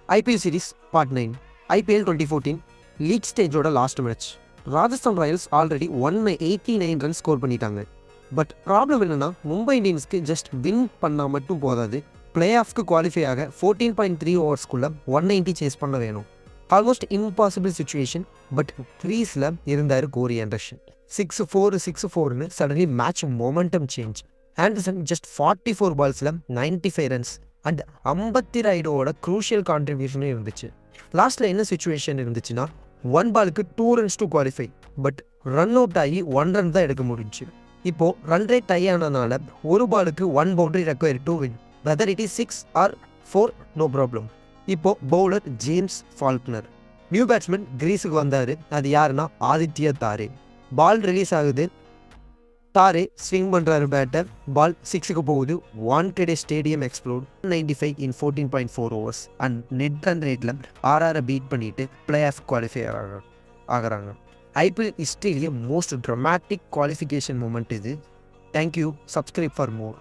IPL Series Part 9 IPL 2014 league ஸ்டேஜோட last match. Rajasthan Royals already 189 run score பண்ணிட்டாங்க. But problem என்னென்னா Mumbai இந்தியன்ஸ்க்கு just win பண்ணால் மட்டும் போதாது, பிளே ஆஃப்க்கு குவாலிஃபை ஆக 14.3 ஓவர்ஸ்க்குள்ளே 190 சேஸ் பண்ண வேணும். Almost impossible situation. பட் க்ரீஸில் இருந்தார் Corey Anderson. 6-4 suddenly match momentum change. Anderson just 44 பால்ஸில் 95 ரன்ஸ் அண்ட் 50 ரைடோட க்ரூஷியல் கான்ட்ரிபியூஷனும் இருந்துச்சு. லாஸ்ட்டில் என்ன சுச்சுவேஷன் இருந்துச்சுன்னா 1 பாலுக்கு 2 runs to qualify. But run out ஆகி 1 run தான் எடுக்க முடிஞ்சு. இப்போது ரன் ரேட் டை ஆனதுனால 1 பாலுக்கு 1 boundary require to win. Whether it is 6 or 4 no problem. இப்போது bowler James Faulkner. New batsman கிரீஸுக்கு வந்தார். அது யாருன்னா ஆதித்ய தாரே. பால் ரிலீஸ் ஆகுது. தாரே ஸ்விங் பண்ணுறாரு பேட்டர். பால் 6க்கு போகுது. Wankhede stadium explode. 95 in 14.4 overs and net run ரேட்டில் ஆர்ஆரை பீட் பண்ணிட்டு பிளே ஆஃப் குவாலிஃபை ஆகிறாங்க. ஐபிஎல் ஹிஸ்ட்ரியிலேயே மோஸ்ட் ட்ரமாட்டிக் குவாலிஃபிகேஷன் மூமெண்ட் இது. தேங்க்யூ. Subscribe for more.